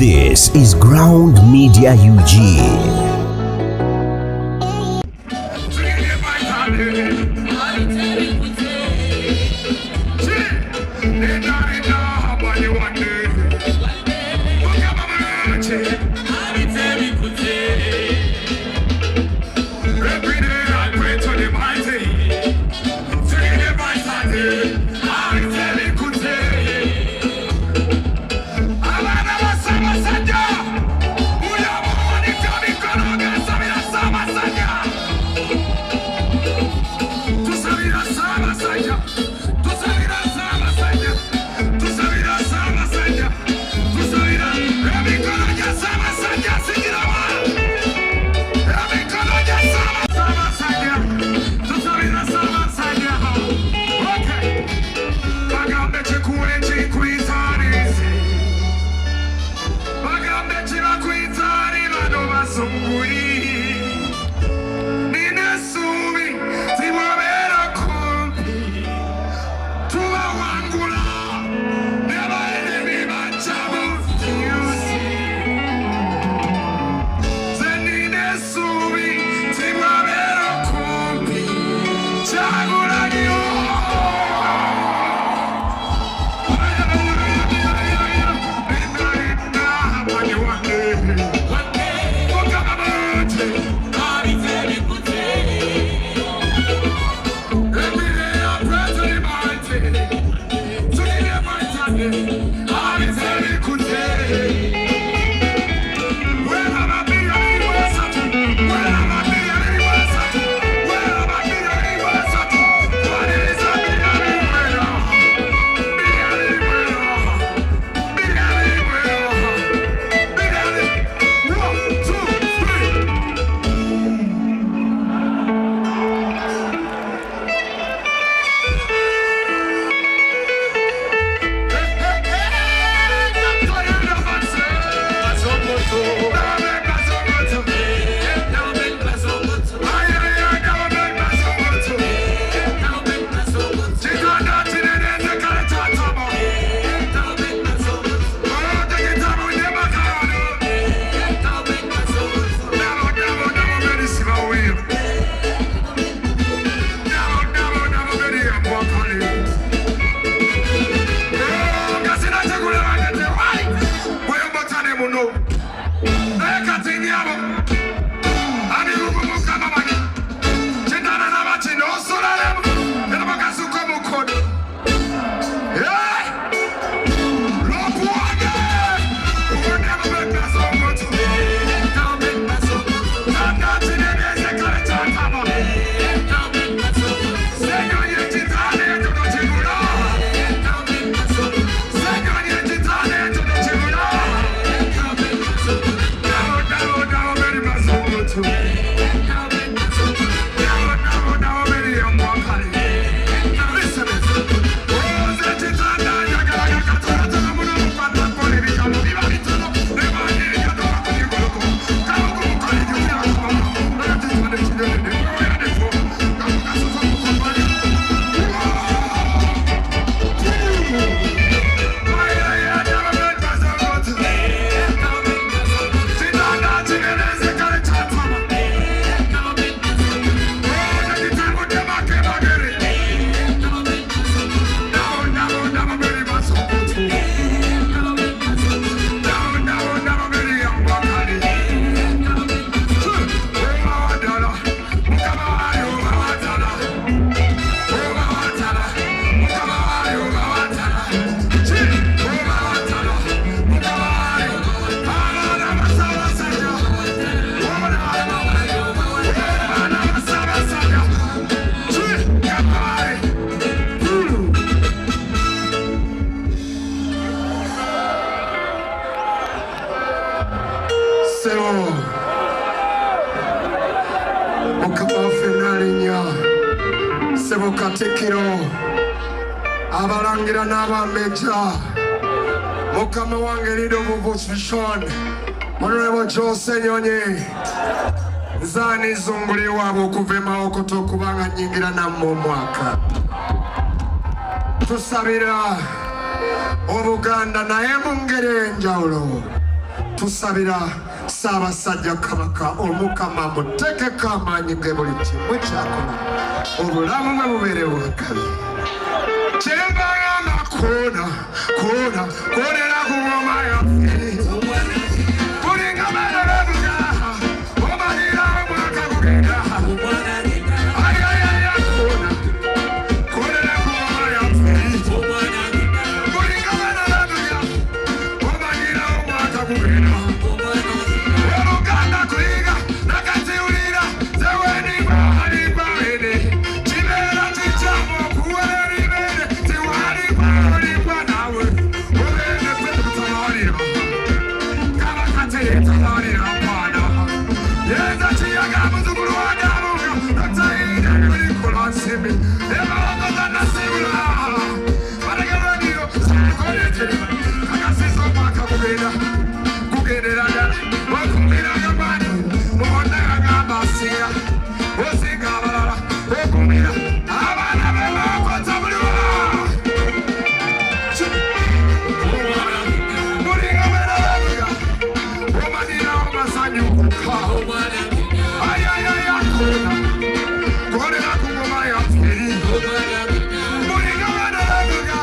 This is Ground Media UG. Abalangira n'abameja Mukama wange lido bubushon Honorable Jose Nyonyi Zani zunguli wabo kuvema okoto kubanga nyingira na mwaka Tusabira Obuganda na emungere njaulo tusabira Ssaabasajja Kabaka Omukama muteekeko amaanyi ge buli kimu kyakona obulamu bwe bubeere bwakabi kyembagamba koonera ku ngoma yaffe bulinga beererebuga omalira omwaka gugenda ayayaya koonera ku ngoma yaffe bulinga beererebuga omalira omwaka gugenda oluganda kuyiga nakatiwulira zewenigwa aligwa wene kibeera kikyamu okuwera eribeere tiwaligwa oligwa nawe obeene petutamalira Kabaka teyetamalira mwana yenza kiyaga muzukulu wadamuga notayinja nebulikola nsimi ebawogoza nasibula balegeraniro sakolekere kakasiza omwaka kugendera ddala okumiraga mwana mubonna agamba asinga osinga abalala okumira abaana bebakota buliwa bulinga berababuga omanirawo masanyuka ayayaya koonera ku ngoma yafferi bulinga berababuga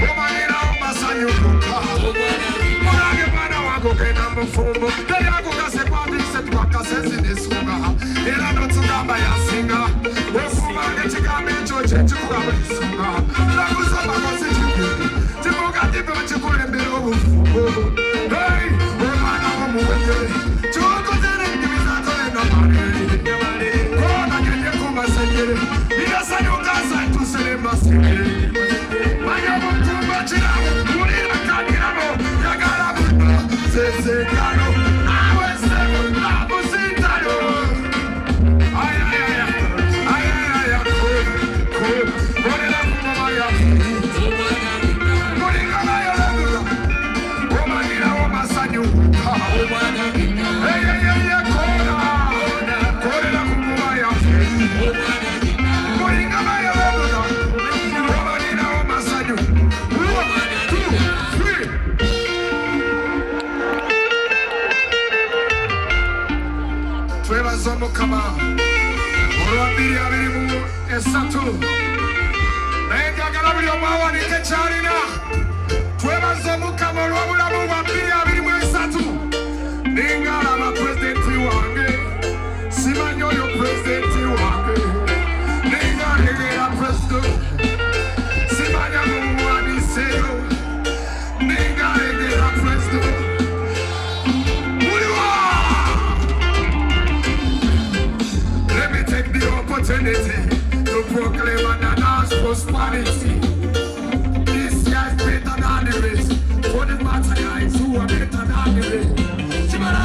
omanirawo masanyuka mulange mwana wange ogenda mufumbo teyakugase kwambise twakase zinesunga era notugamba yasinga ofumanga ekigambo ekyo kyekikuga bulisunga nakusobakosi kigende kivuga tipe kikulembera obufumbo omwana womuwejere kyokozere ennimi zatolendamale koona genye kumasengere irasanyukaza etusere masengere manya omukumba kirabo mulira kanirabo yagala buno sesengano nawe sebo nabusintalo ayayaya konera ku ngoma yaffe mulinga bayolabuga omanyirawo masanyuka eyeyeye konera ku ngoma yaffe mulinga bayolabuga omanyirawo masanyu 1, 2, 3 twebaza Omukama olwa 2023 naye njagala buli omu awanike kyalina twebaza Omukama olw'obulamu bwa 2023 ninga alaba pulezidenti wange simanyi oyo pulezidenti wange ninga alegera pulezidenti simanya mumuwaniseyo ninga alegera pulezidenti Let me take the opportunity to proclaim and announce prosperity. This year is better than the rest. For the matter guys who are better than the rest. Chimara,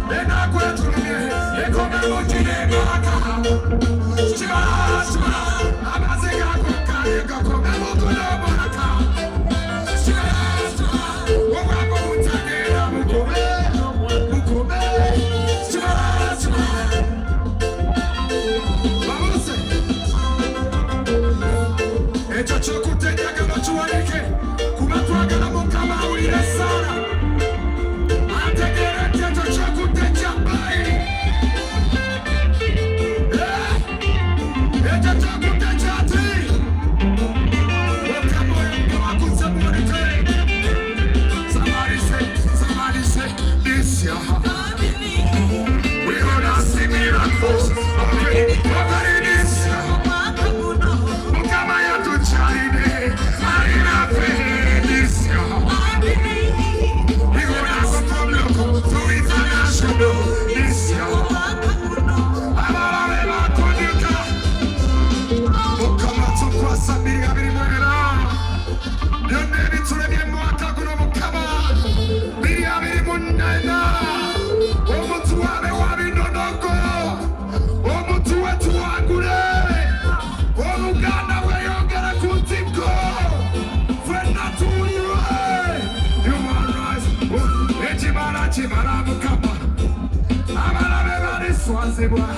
they're not going to me. They come and watch it, they go out. Chimara, I'm a singer, they come and watch it, they go out. Chimara, what I'm going to get, I'm going ekyo kyokutenjagala kiwanike kuba twagala Mukama awulire Saala ategeera nti ekyo kyokutenja bbayi ekyo kyokutenja ati Mukama oyo nga wakuze muwulike Somebody say this year we're gonna see miracles over this year Mukama yatuchalide alina this year we're gonna have a problem to international this year abalabe bakonyeka Mukama tukwasa 2024 byonna ebitule by'emwaka guno Mukama 2024 omutuwabe wa binonogo omutuwe tuwangule oluganda bweyongera ku ntiko fenna tuwulirwe human rights ekibala kimala Mukama abalabe baliswazibwa